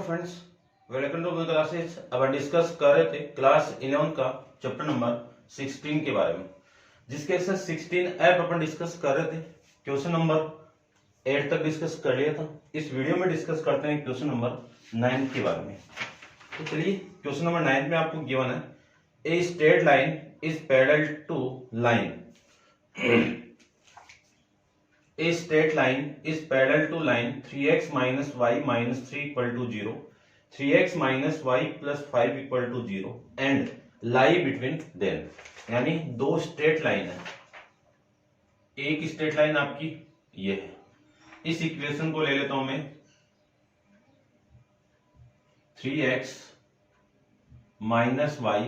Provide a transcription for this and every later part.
Friends, welcome to my classes. अब हम discuss कर रहे थे क्लास 11 का चैप्टर नंबर 16 के बारे में, जिसके एक्सरसाइज 16 ऐप अपन डिस्कस कर रहे थे। क्वेश्चन नंबर 8 तक डिस्कस कर लिया था। इस वीडियो में डिस्कस करते हैं क्वेश्चन नंबर 9 के बारे में। तो चलिए, क्वेश्चन नंबर 9 में आपको गिवन है a straight line is parallel to line A straight line is parallel to line 3x minus y minus 3 equal to 0, 3x minus y plus 5 equal to 0 and lie between them। यानी दो straight line है। एक straight line आपकी ये है। इस equation को ले लेता हूं मैं 3x minus y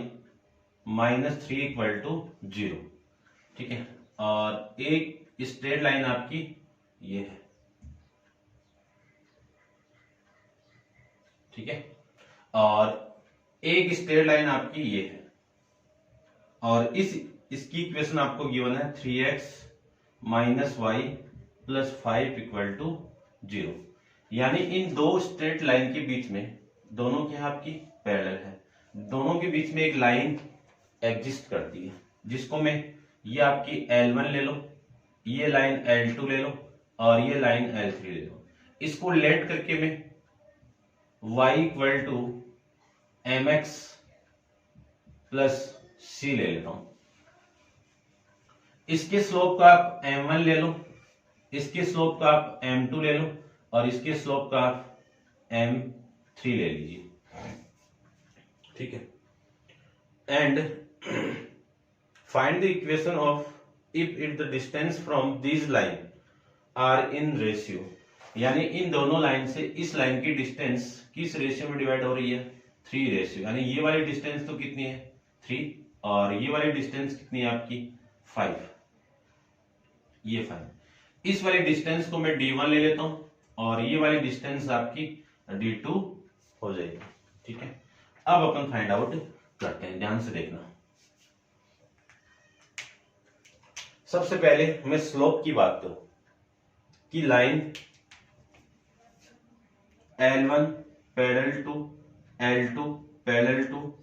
minus 3 equal to 0, ठीक है। और एक स्ट्रेट लाइन आपकी ये है, ठीक है। और एक स्ट्रेट लाइन आपकी ये है, और इसकी इक्वेशन आपको गिवन है 3x minus y plus 5 equal to 0। यानी इन दो स्ट्रेट लाइन के बीच में दोनों की आपकी पैरेलल है, दोनों के बीच में एक लाइन एग्जिस्ट करती है, जिसको मैं ये आपकी L1 ले लो, ये लाइन L2 ले लो और ये लाइन L3 ले लो। इसको लेट करके मैं y equal to mx plus c ले लेता हूं। इसके स्लोप का आप m1 ले लो, इसके स्लोप का आप m2 ले लो और इसके स्लोप का आप m3 ले लीजिए, ठीक है। And find the equation of if it the distance from these line are in ratio। यानी इन दोनों लाइन से इस लाइन की डिस्टेंस किस रेशियो में डिवाइड हो रही है? 3 रेशियो। यानी ये वाली डिस्टेंस तो कितनी है? 3, और ये वाली डिस्टेंस कितनी है आपकी? 5। ये 5। इस वाली डिस्टेंस को मैं D1 ले लेता हूं और ये वाली डिस्टेंस आपकी D2 हो जाएगी, ठीक है। अब अपन फाइंड आउट करते हैं, ध्यान से देखना। सबसे पहले मैं स्लोप की बात करूं कि line L1 parallel to L2 parallel to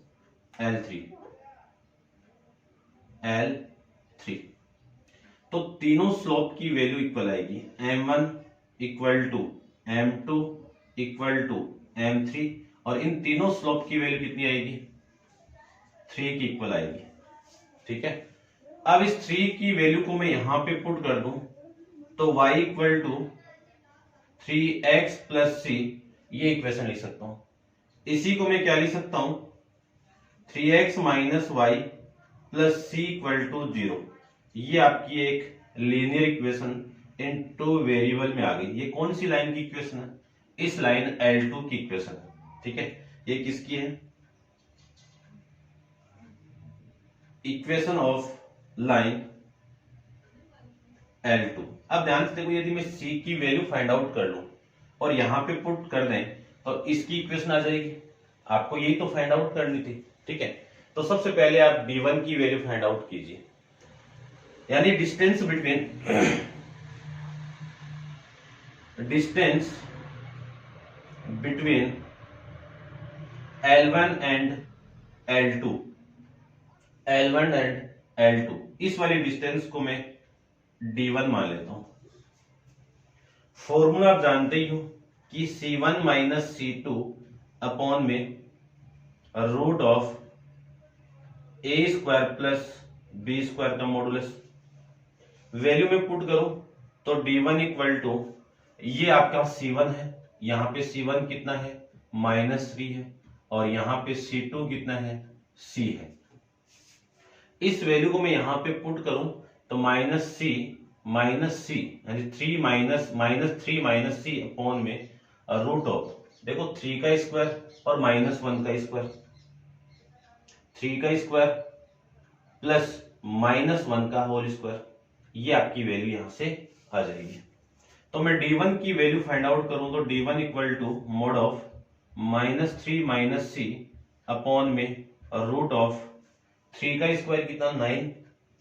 L3, तो तीनों स्लोप की वैल्यू इक्वल आएगी। M1 equal to M2 equal to M3, और इन तीनों स्लोप की वैल्यू कितनी आएगी? 3 की इक्वल आएगी, ठीक है। अब इस 3 की वैल्यू को मैं यहां पे पुट कर दूं तो y equal to 3x plus c, ये इक्वेशन लिख सकता हूं। इसी को मैं क्या लिख सकता हूं? 3x minus y plus c equal to 0। ये आपकी एक लीनियर इक्वेशन इन 2 वेरिएबल में आ गई। ये कौन सी लाइन की इक्वेशन है? इस लाइन L2 की इक्वेशन है, ठीक है। ये किसकी है? Equation of line L2। अब ध्यान से देखो, यदि मैं C की वैल्यू फाइंड आउट कर लूं और यहां पे पुट कर दें तो इसकी इक्वेशन आ जाएगी। आपको यही तो फाइंड आउट करनी थी, ठीक है। तो सबसे पहले आप D1 की वैल्यू फाइंड आउट कीजिए। यानी distance between L1 and L2, इस वाली डिस्टेंस को मैं D1 मान लेता हूं। फॉर्मूला आप जानते ही हो कि C1 माइनस C2 अपॉन में root of A square plus B square का मॉडुलस। वैल्यू में पुट करो तो D1 इक्वल टू, ये आपका C1 है, यहां पे C1 कितना है? -3 है, और यहां पे C2 कितना है? C है। इस वैल्यू को मैं यहां पे पुट करूं तो माइनस सी यानी 3 माइनस सी अपॉन में रूट ऑफ, देखो 3 का स्क्वायर और -1 का स्क्वायर, 3 का स्क्वायर प्लस -1 का होल स्क्वायर, ये आपकी वैल्यू यहां से आ जाएगी। तो मैं D1 की वैल्यू फाइंड आउट करूं तो D1 equal to mod of -3 minus C upon में रूट ऑफ 3 का स्क्वायर कितना? 9,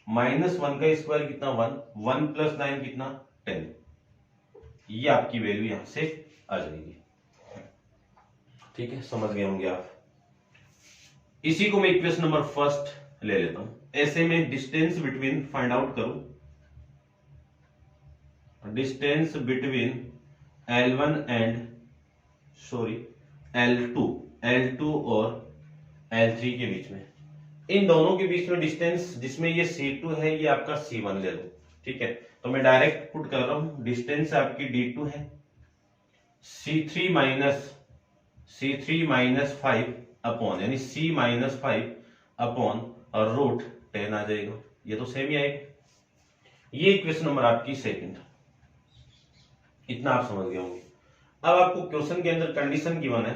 -1 का स्क्वायर कितना? 1 प्लस 9 कितना? 10। ये आपकी वैल्यू यहां से आ जाएगी। ठीक है, समझ गए होंगे आप। इसी को मैं इक्वेशन नंबर फर्स्ट ले लेता हूं। ऐसे में डिस्टेंस बिटवीन फाइंड आउट करूं, distance between L1 and L2 और L3 के बीच में, इन दोनों के बीच में डिस्टेंस जिसमें ये C2 है, ये आपका C1 ले लो। ठीक है, तो मैं डायरेक्ट पुट कर रहा हूं, डिस्टेंस आपकी D2 है, C3 माइनस 5 अपॉन, यानी C माइनस 5 अपॉन और रूट 10 आ जाएगा। ये तो सेम ही आएगा। ये इक्वेशन नंबर आपकी सेकंड, इतना आप समझ गए होंगे। अब आपको क्वेश्चन के अंदर कंडीशन गिवन है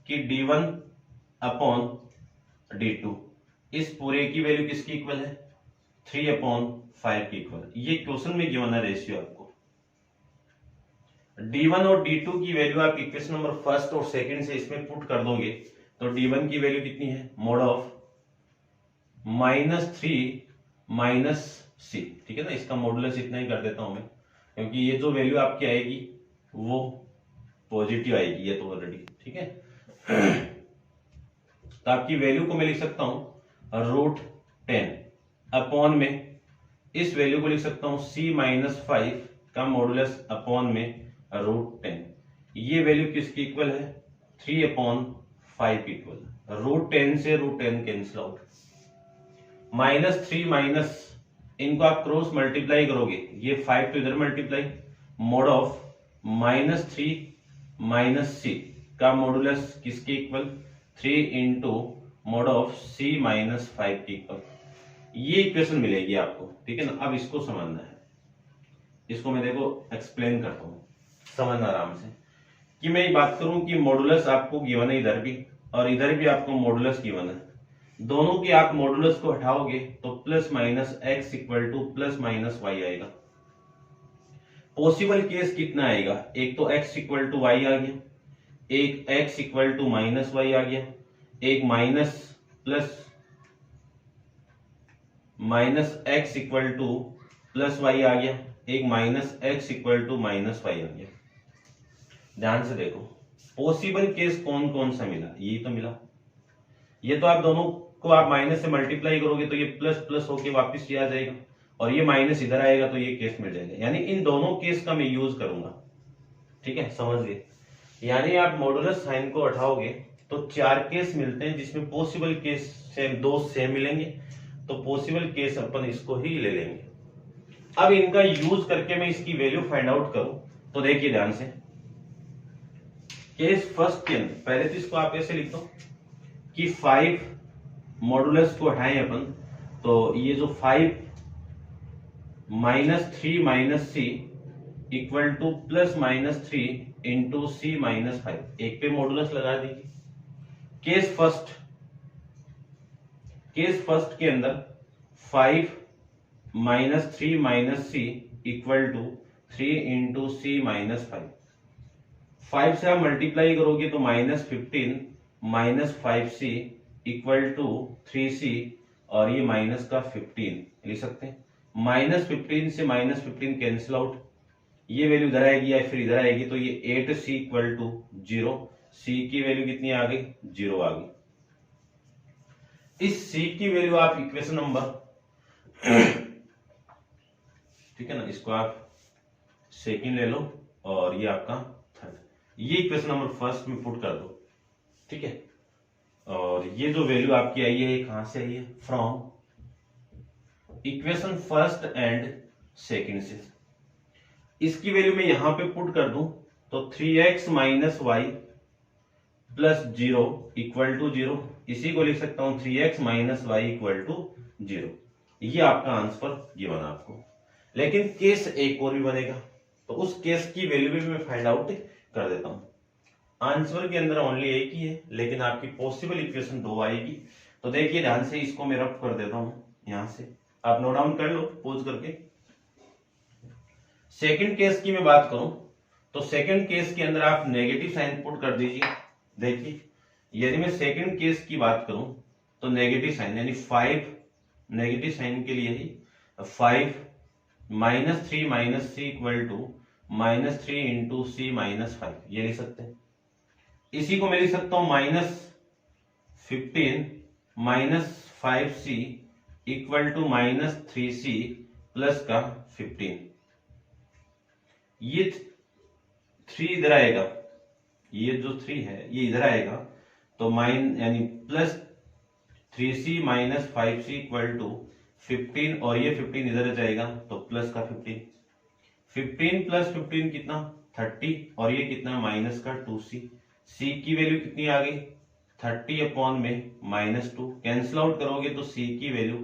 कि D1 अपॉन D2, इस पूरे की वैल्यू किसकी इक्वल है, 3/5 की इक्वल। ये क्वेश्चन में गिवन है रेशियो आपको। D1 और D2 की वैल्यू आप इक्वेशन नंबर फर्स्ट और सेकंड से इसमें पुट कर दोगे तो D1 की वैल्यू कितनी है, मोड ऑफ -3 C। ठीक है ना, इसका मॉडुलस इतना ही कर देता हूं मैं, क्योंकि ये जो वैल्यू आपकी आएगी वो पॉजिटिव आएगी, ये तो ऑलरेडी। ठीक है, तो आपकी वैल्यू को मैं लिख सकता हूं √10 अपॉन में, इस वैल्यू को लिख सकता हूं C माइनस 5 का मॉडुलस अपॉन में √10। ये वैल्यू किसकी इक्वल है, 3/5 इक्वल। √10 से √10 कैंसिल आउट, -3 माइनस, इनको आप क्रॉस मल्टीप्लाई करोगे, ये 5 तो इधर मल्टीप्लाई, मोड ऑफ -3 C का मॉडुलस किसके equal, 3 into mode of C minus 5 के इक्वल। ये इक्वेशन मिलेगी आपको। ठीक है ना, अब इसको समझना है, इसको मैं देखो एक्सप्लेन करता हूं, समझना आराम से। कि मैं ये बात करूं कि मॉडुलस आपको गिवन है इधर भी और इधर भी आपको मॉडुलस गिवन है, दोनों के आप मॉडुलस को हटाओगे तो plus minus x equal to plus minus y आएगा। पॉसिबल केस कितना आएगा, एक तो x इक्वल टू y आ गया, एक x equal to minus y आ गया, एक minus x equal to plus y आ गया, एक minus x equal to minus y आ गया। ध्यान से देखो, पॉसिबल केस कौन कौन सा मिला, यही तो मिला। ये तो आप दोनों को आप माइनस से मल्टीप्लाई करोगे तो ये प्लस प्लस होके वापस ये आ जाएगा, और ये माइनस इधर आएगा तो ये केस मिल जाएगा। यानी इन दोनों केस का मैं यूज करूंगा। ठीक है, समझ गए। यानी आप मॉडुलस साइन को हटाओगे तो 4 केस मिलते हैं, जिसमें पॉसिबल केस से 2 सेम मिलेंगे, तो पॉसिबल केस अपन इसको ही ले लेंगे। अब इनका यूज करके मैं इसकी वैल्यू फाइंड आउट करूं तो देखिए ध्यान से, केस फर्स्ट के अंदर पहले तो इसको आप ऐसे लिख दो कि 5 मॉडुलस को हटाएं अपन, तो ये जो 5 -3 C equal to plus -3 into C minus 5, एक पे मॉडुलस लगा दीजिए। केस फर्स्ट के अंदर 5 -3 C equal to 3 into C minus 5, 5 से आप मल्टीप्लाई करोगे तो -15 -5C इक्वल टू 3C, और ये माइनस का 15 लिख सकते हैं। -15 से -15 कैंसिल आउट, ये वैल्यू इधर आएगी या फिर इधर आएगी, तो ये 8C इक्वल टू 0। C की वैल्यू कितनी आ गई, 0 आ गई। इस C की वैल्यू आप इक्वेशन नंबर ठीक है ना, इसको आप सेकंड ले लो और ये आपका थर्ड, ये इक्वेशन नंबर फर्स्ट में पुट कर दो। ठीक है, और ये जो वैल्यू आपकी आई है कहां से आई है, from equation first and second से। इसकी वैल्यू मैं यहां पे पुट कर दूं तो 3x minus y plus 0 equal to 0, इसी को लिख सकता हूं 3x minus y equal to 0। ये आपका आंसर गिवन आपको। लेकिन केस एक और भी बनेगा, तो उस केस की वैल्यू भी मैं फाइंड आउट कर देता हूं। आंसर के अंदर ओनली एक ही है, लेकिन आपकी पॉसिबल इक्वेशन 2 आएगी। तो देखिए ध्यान से, इसको मैं रफ कर देता हूं यहां से, आप नोट डाउन कर लो पॉज करके। सेकंड केस की मैं बात करूं तो सेकंड केस के अंदर आप नेगेटिव साइन पुट कर दीजिए। देखिए, यदि मैं सेकंड केस की बात करूं तो नेगेटिव साइन, यानी 5 नेगेटिव साइन के लिए ही 5 -3 C equal to -3 into C minus 5, ये लिख सकते हैं। इसी को मैं लिख सकता हूं -15 -5c equal to -3c plus का 15। ये 3 इधर आएगा, ये जो 3 है ये इधर आएगा, तो यानी +3c -5c इक्वल टू 15, और ये 15 इधर जाएगा तो प्लस का 15। 15 + 15 कितना 30, और ये कितना -2c। c की वैल्यू कितनी आ गई 30/(-2), कैंसिल आउट करोगे तो c की वैल्यू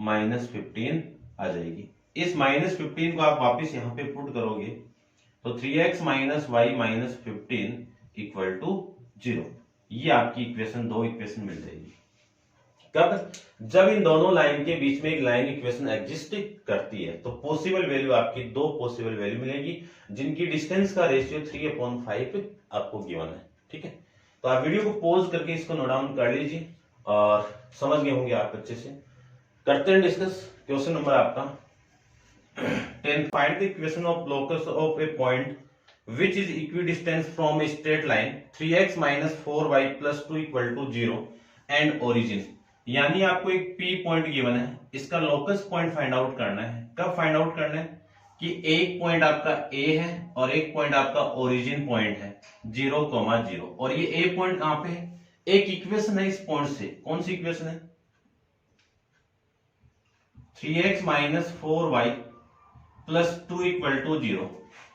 -15 आ जाएगी। इस -15 को आप वापस यहाँ पे पुट करोगे तो 3x - y - 15 इक्वल टू 0। ये आपकी इक्वेशन 2 इक्वेशन मिल जाएगी। कब? जब इन दोनों लाइन के बीच में एक लाइन इक्वेशन एग्जिस्ट करती है तो पॉसिबल वैल्यू आपकी 2 पॉसिबल वैल्यू मिलेगी जिनकी डिस्टेंस का रेशियो 3/5 आपको गिवन है। ठीक है, तो आप वीडियो को पॉज करके इसको नोट डाउन कर लीजिए और समझ गए होंगे आप अच्छे से। करते हैं डिस्कस। क्वेश्चन नंबर आपका 10, find the equation of locus of A point which is equidistant from a straight line 3x - 4y + 2 = 0 and origin। यानी आपको एक P पॉइंट गिवन है, इसका लोकस पॉइंट फाइंड आउट करना है। कब फाइंड आउट करना है कि एक पॉइंट आपका A है और एक पॉइंट आपका ओरिजिन पॉइंट है 0,0, और ये A पॉइंट कहां पे है? एक इक्वेशन है इस पॉइंट से। कौन सी इक्वेशन है? 3x - 4y + 2 = 0।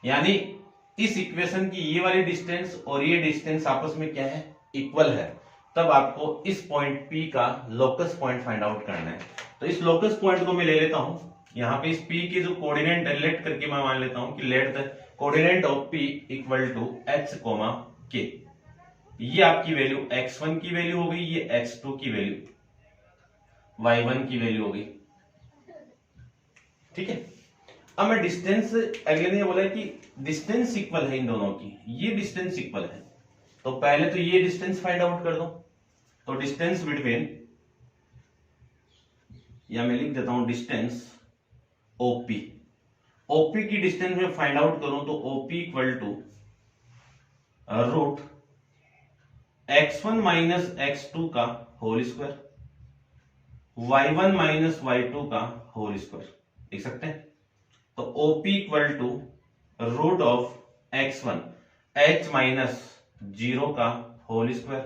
यानी इस इक्वेशन की ये वाली डिस्टेंस और ये डिस्टेंस आपस में क्या है? इक्वल है। तब आपको इस पॉइंट P का लोकस पॉइंट फाइंड आउट करना है। तो इस लोकस पॉइंट को मैं ले लेता हूं, यहां पे इस P के जो कोऑर्डिनेट लेट करके मैं मान लेता हूं कि let the coordinate of P = h, k। ये आपकी वैल्यू x1 की वैल्यू हो गई, ये x2 की वैल्यू, y1 की वैल्यू हो गई। ठीक है, अब मैं डिस्टेंस, अगले ने बोला कि डिस्टेंस इक्वल है इन दोनों की, ये डिस्टेंस इक्वल है, तो पहले तो ये डिस्टेंस फाइंड आउट कर दो। तो डिस्टेंस बिटवीन, या मैं लिख देता हूं डिस्टेंस OP। OP की डिस्टेंस में फाइंड आउट करूं तो OP = √x1 - x2 का होल स्क्वायर, y1 - y2 का होल स्क्वायर। लिख सकते हैं। तो OP = √x1 h - 0 का होल स्क्वायर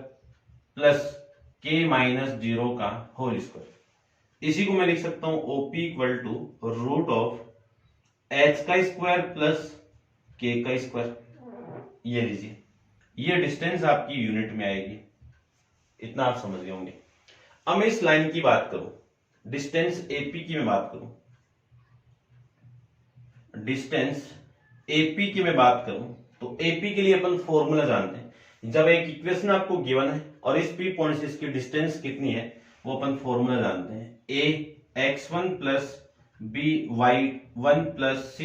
प्लस k - 0 का होल स्क्वायर। इसी को मैं लिख सकता हूं OP = √h का स्क्वायर प्लस k का स्क्वायर। ये लीजिए, ये डिस्टेंस आपकी यूनिट में आएगी। इतना आप समझ गए होंगे। अब मैं इस लाइन की बात करूं, डिस्टेंस AP की मैं बात करूं, डिस्टेंस AP की मैं बात करूं तो AP के लिए अपन फॉर्मूला जानते हैं। जब एक इक्वेशन आपको गिवन है और इस P पॉइंट से इसकी डिस्टेंस कितनी है वो अपन फॉर्मूला जानते हैं। A x1 + B y1 + c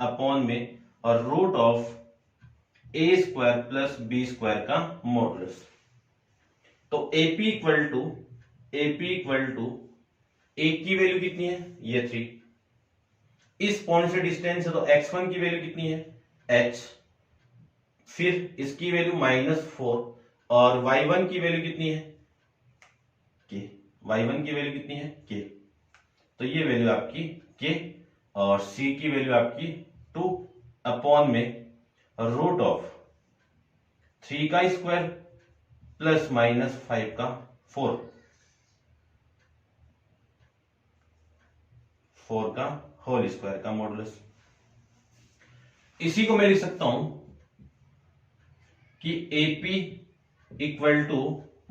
upon में और √a² + b² का मॉडुलस। तो AP = A की वैल्यू कितनी है? ये 3। इस पॉइंट से डिस्टेंस है तो x1 की वैल्यू कितनी है? h, फिर इसकी वैल्यू -4, और y1 की वैल्यू कितनी है? k। y1 की वैल्यू कितनी है? k। तो ये वैल्यू आपकी k, और c की वैल्यू आपकी 2 अपॉन में √3 का स्क्वायर प्लस -5 का 4 का होल स्क्वायर का मॉडुलस। इसी को मैं लिख सकता हूं कि AP =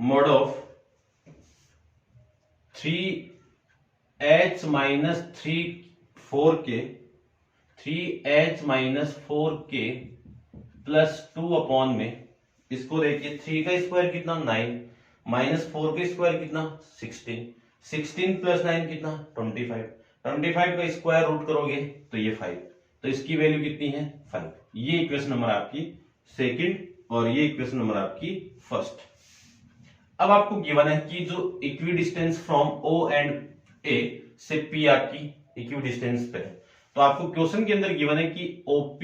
mod of 3h - 4k plus 2 upon में, इसको देखिए 3 का स्क्वायर कितना 9, -4 का स्क्वायर कितना 16, 16 + 9 कितना 25, 25 का स्क्वायर रूट करोगे तो ये 5, तो इसकी वैल्यू कितनी है 5। ये इक्वेशन नंबर आपकी सेकंड और ये इक्वेशन नंबर आपकी फर्स्ट। अब आपको गिवन है कि जो equi distance from O and A से P आपकी इक्वी डिस्टेंस पे है, तो आपको क्वेश्चन के अंदर गिवन है कि OP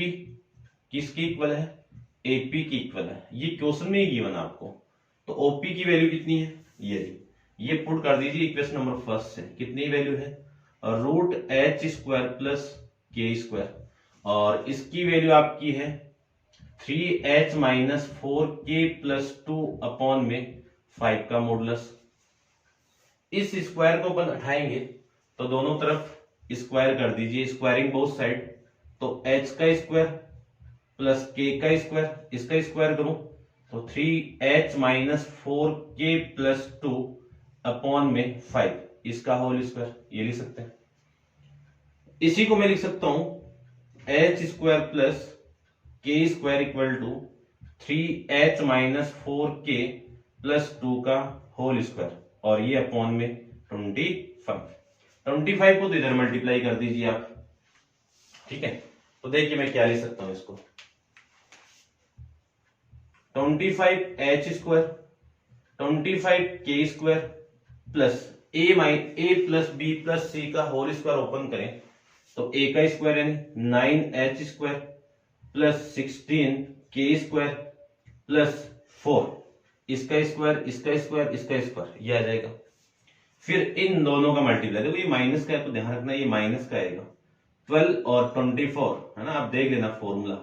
किसकी इक्वल है? एपी की इक्वल है, ये क्वेश्चन में ही गिवन है आपको। तो ओपी की वैल्यू कितनी है, ये पुट कर दीजिए इक्वेशन नंबर फर्स्ट से। कितनी वैल्यू है, रूट एच स्क्वायर प्लस के स्क्वायर, और इसकी वैल्यू आपकी है 3h minus 4k plus 2 upon में 5 का मॉडुलस। इस स्क्वायर को अपन उठाएंगे तो दोनों तरफ स्क्वायर कर दीजिए, स्क्वायरिंग बोथ साइड। तो h का स्क्वायर प्लस k का स्क्वायर, इसका स्क्वायर करूं तो 3h minus 4k plus 2 upon में 5, इसका होल स्क्वायर, ये लिख सकते हैं। इसी को मैं लिख सकता हूं h square plus k square equal to 3h minus 4k plus 2 का होल स्क्वायर, और ये अपॉन में 25 को तो इधर मल्टीप्लाई कर दीजिए आप, ठीक है। तो देखिए मैं क्या लिख सकता हूं इसको, 25h square 25k square plus a plus b plus c का होल स्क्वायर ओपन करें तो a का स्क्वायर यानी 9h square plus 16k square plus 4, इसका स्क्वायर इसका स्क्वायर इसका स्क्वायर, ये आ जाएगा। फिर इन दोनों का मल्टीप्लाई, देखो ये माइनस का है तो ध्यान रखना ये माइनस का आएगा। 12 और 24 है ना, आप देख लेना फॉर्मूला,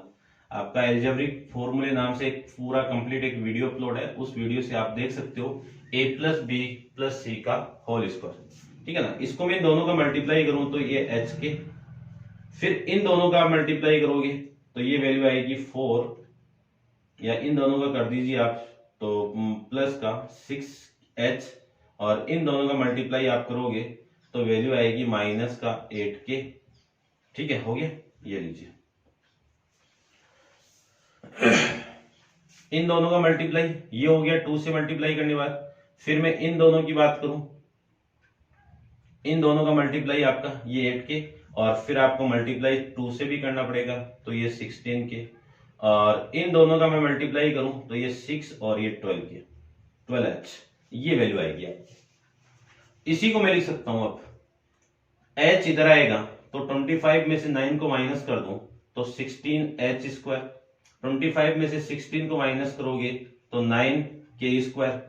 आपका एल्जेब्रिक फॉर्मूले नाम से एक पूरा कंप्लीट एक वीडियो अपलोड है, उस वीडियो से आप देख सकते हो a प्लस बी प्लस सी का होल स्क्वायर, ठीक है ना। इसको मैं इन दोनों का मल्टीप्लाई करूं तो ये h के, फिर इन दोनों का मल्टीप्लाई करोगे तो ये वैल्यू आएगी 4, या इन दोनों का कर दीजिए आप तो प्लस का 6h, और इन दोनों का मल्टीप्लाई आप करोगे तो वैल्यू आएगी माइनस का 8k, ठीक है, हो गया। ये लीजिए इन दोनों का मल्टीप्लाई ये हो गया 2 से मल्टीप्लाई करने के बाद। फिर मैं इन दोनों की बात करूं, इन दोनों का मल्टीप्लाई आपका ये 8k, और फिर आपको मल्टीप्लाई 2 से भी करना पड़ेगा तो ये 16k, और इन दोनों का मैं मल्टीप्लाई करूं तो ये 6 और ये 12k, 12h, ये वैल्यू आएगी आप। इसी को मैं लिख सकता हूं, अब h इधर आएगा तो 25 में से 9 को माइनस कर दूं तो 16h स्क्वायर, 25 में से 16 को माइनस करोगे तो 9k स्क्वायर,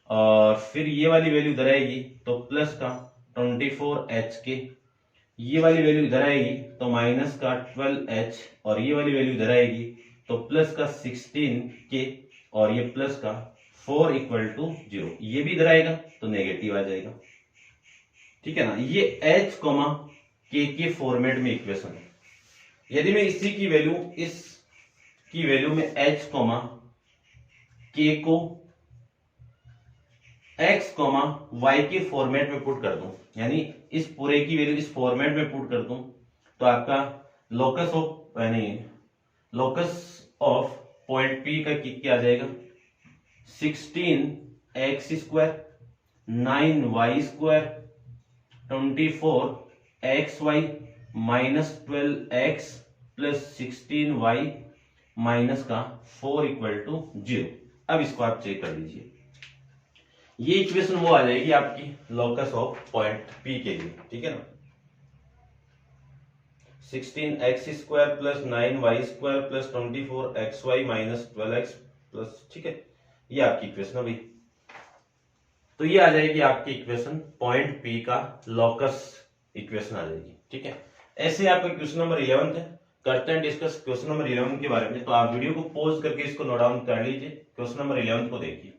और फिर ये वाली वैल्यू इधर आएगी तो प्लस का 24h, ये वाली वैल्यू इधर आएगी तो माइनस का 12h, और ये वाली वैल्यू इधर आएगी तो प्लस का 16k, और ये प्लस का 4 इक्वल टू 0, ये भी इधर आएगा तो नेगेटिव आ जाएगा, ठीक है ना। ये h कोमा k के फॉर्मेट में इक्वेशन है। यदि मैं इसी की वैल्यू इस की वैल्यू में h कोमा k को x कोमा y के फॉर्मेट में पुट कर दूं, यानी इस पूरे की वैल्यू इस फॉर्मेट में पुट कर दूं तो आपका लोकस ऑफ पॉइंट P का क्या आ जाएगा, 16x square 9y square 24xy minus 12x plus 16y minus का 4 इक्वल टू 0। अब इसको आप चेक कर लीजिए, ये इक्वेशन वो आ जाएगी आपकी लोकस ऑफ पॉइंट P के लिए, ठीक है ना। 16x square plus 9y square plus 24xy minus 12x plus, ठीक है, ये आपकी इक्वेशन है भाई। तो ये आ जाएगी आपकी इक्वेशन पॉइंट P का लोकस इक्वेशन आ जाएगी, ठीक है। ऐसे आपका क्वेश्चन नंबर 11 है, करते हैं डिस्कस क्वेश्चन नंबर 11 के बारे में। तो आप वीडियो को पॉज करके इसको नोट डाउन कर लीजिए, क्वेश्चन नंबर 11 को देखिए।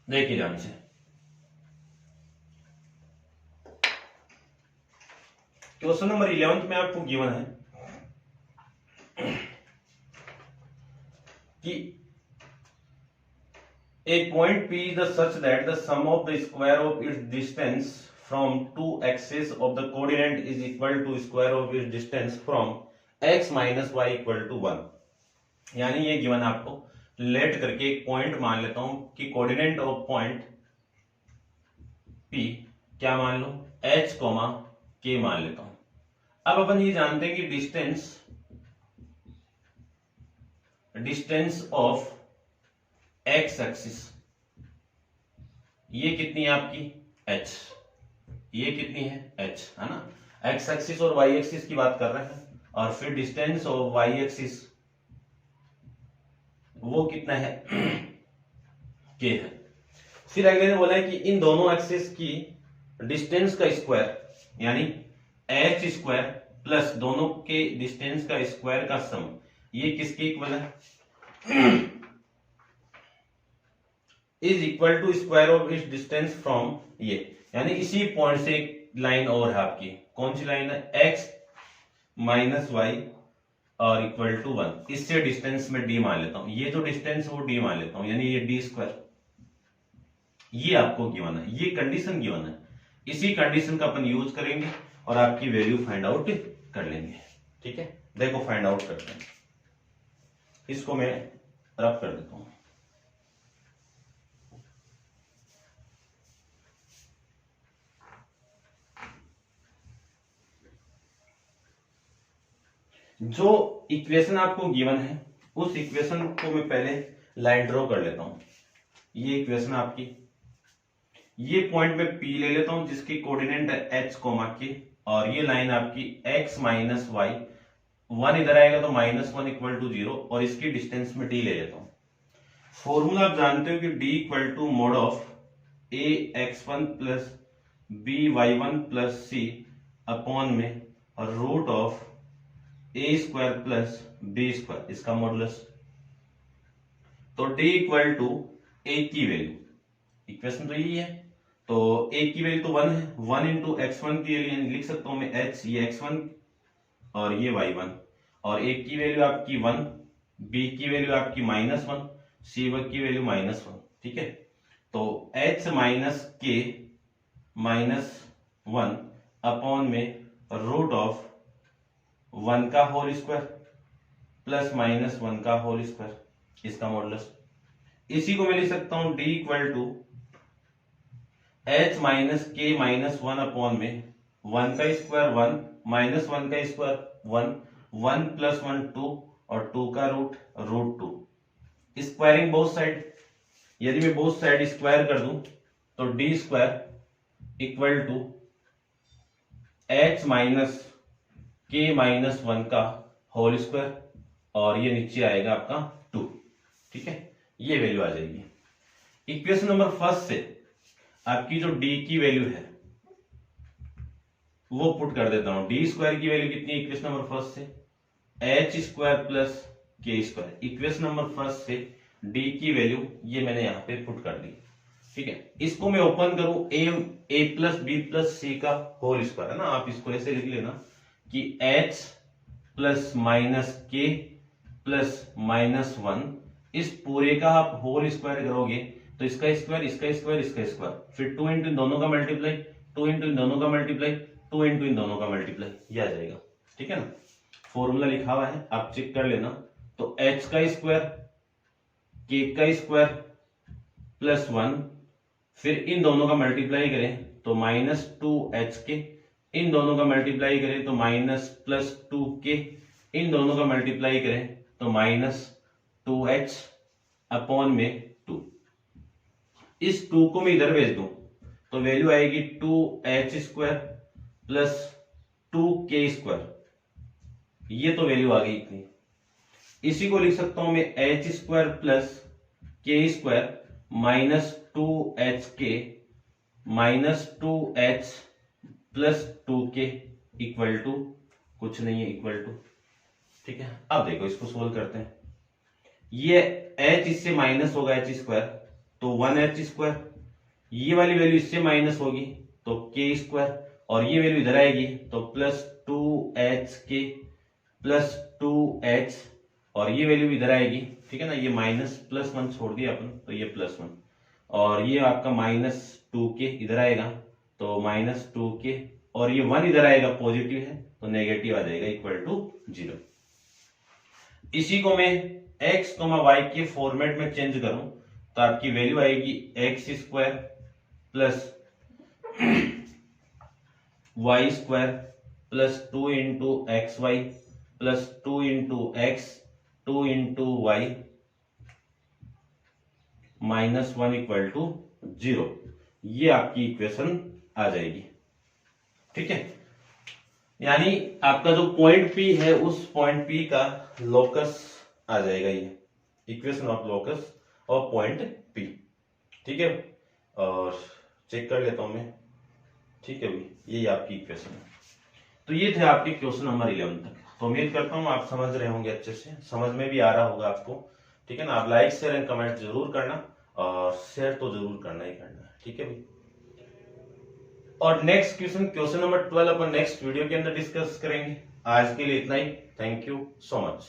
देखिए ध्यान से, क्वेश्चन नंबर 11 में आपको गिवन है कि a point P is such that the sum of the square of its distance from two axes of the coordinate is equal to square of its distance from x minus y equal to 1। यानी ये given आपको late करके एक point मान लेता हूं कि coordinate of point P क्या मान लो, h कोमा k मान लेता हूं। अब अपन ये जानते हैं कि डिस्टेंस ऑफ x एक्सिस ये कितनी है आपकी h, ये कितनी है h, है ना। x एक्सिस और y एक्सिस की बात कर रहे हैं, और फिर डिस्टेंस ऑफ वाई एक्सिस वो कितना है के है। फिर अगले ने बोला है कि इन दोनों एक्सिस की डिस्टेंस का स्क्वायर यानी एच स्क्वायर प्लस दोनों के डिस्टेंस का स्क्वायर का सम ये किसके इक्वल है is equal to square of इस डिस्टेंस फ्रॉम ये, यानी इसी पॉइंट से एक लाइन और है आपकी, कौन सी लाइन है एक्स माइनस वाई और इक्वल टू 1, इससे डिस्टेंस में डी मान लेता हूं, ये जो डिस्टेंस वो डी मान लेता हूं, यानी ये डी स्क्वायर, ये आपको गिवन है, ये कंडीशन गिवन है, इसी कंडीशन का अपन यूज करेंगे और आपकी वैल्यू फाइंड आउट कर लेंगे। ठीक है, देखो फाइंड आउट करते हैं, इसको मैं रफ कर देता हूं। जो इक्वेशन आपको गिवन है उस इक्वेशन को मैं पहले लाइन ड्रॉ कर लेता हूं। ये इक्वेशन आपकी, ये पॉइंट में P ले लेता हूं जिसकी कोऑर्डिनेट है h कोमा के, और ये लाइन आपकी x माइनस वाई, 1 इधर आएगा तो -1 इक्वल टू 0, और इसकी डिस्टेंस में d ले लेता हूं। फॉर्मूला आप जानते हो कि d equal to mod of a x1 plus b y1 plus c upon में root of a square plus b square, इसका मॉडुलस। तो d इक्वल टू a की वैल्यू, इक्वेशन तो यही है, तो a की वैल्यू तो 1 है, 1 इंटू x1 की वैल्यू लिख सकता हूं मैं h, ये x1 और ये y1, और a की वैल्यू आपकी 1, b की वैल्यू आपकी -1, c की वैल्यू -1। ठीक है, तो h माइनस के -1 अपॉन में रूट ऑफ 1 का होल स्क्वायर प्लस -1 का होल स्क्वायर, इसका मॉडुलस। इसी को मैं लिख सकता हूं d equal to h minus k -1 upon में 1 का स्क्वायर 1 -1 का स्क्वायर 1, 1 प्लस 1 2 और 2 का रूट 2। स्क्वायरिंग बोथ साइड, यदि मैं बोथ साइड स्क्वायर कर दूं तो d square equal to h minus k -1 का होल स्क्वायर, और ये नीचे आएगा आपका 2। ठीक है, ये वैल्यू आ जाएगी। इक्वेशन नंबर फर्स्ट से आपकी जो d की वैल्यू है वो पुट कर देता हूं। d स्क्वायर की वैल्यू कितनी है इक्वेशन नंबर फर्स्ट से, h स्क्वायर प्लस के स्क्वायर। इक्वेशन नंबर फर्स्ट से d की वैल्यू ये मैंने यहां पे पुट कर दी। ठीक है, इसको मैं ओपन करूं a प्लस बी प्लस सी का होल स्क्वायर है ना, आप इसको ऐसे लिख लेना कि h प्लस माइनस के प्लस -1, इस पूरे का आप होल स्क्वायर करोगे तो इसका स्क्वायर इसका स्क्वायर इसका स्क्वायर, फिर 2 इंटू इन दोनों का मल्टीप्लाई, 2 इंटू इन दोनों का मल्टीप्लाई, 2 इंटू इन दोनों का मल्टीप्लाई, ये आ जाएगा। ठीक है ना, फॉर्मूला लिखा हुआ है, आप चेक कर लेना। तो h का स्क्वायर k का स्क्वायर प्लस 1, फिर इन दोनों का मल्टीप्लाई करें तो -2h के, इन दोनों का मल्टीप्लाई करें तो +2k, इन दोनों का मल्टीप्लाई करें तो -2h अपॉन में 2। इस 2 को मैं इधर भेज दूं तो वैल्यू आएगी 2h square plus 2k square, ये तो वैल्यू आ गई इतनी। इसी को लिख सकता हूं मैं h square plus k square -2hk -2h plus 2k equal to कुछ नहीं है, इक्वल टू। ठीक है, अब देखो इसको सोल्व करते हैं। ये h इससे माइनस होगा h स्क्वायर तो 1h स्क्वायर, ये वाली वैल्यू इससे माइनस होगी तो k स्क्वायर, और ये वैल्यू इधर आएगी तो +2hk प्लस 2h, और ये वैल्यू इधर आएगी। ठीक है ना, ये -+1 छोड़ दिया अपन तो ये +1, और ये आपका -2k इधर आएगा तो -2k, और ये 1 इधर आएगा पॉजिटिव है तो नेगेटिव आ जाएगा इक्वल टू 0। इसी को मैं x, y के फॉर्मेट में चेंज करूं तो आपकी वैल्यू आएगी x square plus y square plus 2 into x y plus 2 into x 2 into y -1 equal to 0। ये आपकी इक्वेशन आ जाएगी। ठीक है, यानी आपका जो पॉइंट पी है उस पॉइंट पी का लोकस आ जाएगा, ये इक्वेशन ऑफ लोकस और पॉइंट पी। ठीक है, और चेक कर लेता हूं मैं। ठीक है भाई, यही आपकी इक्वेशन है। तो ये थे आपके क्वेश्चन नंबर 11 तक। तो उम्मीद करता हूँ आप समझ रहे होंगे, अच्छे से समझ में भी आ रहा होगा आपको। ठीक है ना, आप लाइक शेयर एंड कमेंट जरूर करना, और शेयर तो जरूर करना ही करना है। ठीक है भाई, और नेक्स्ट क्वेश्चन नंबर 12 अपन नेक्स्ट वीडियो के अंदर डिस्कस करेंगे। आज के लिए इतना ही। Thank you so much.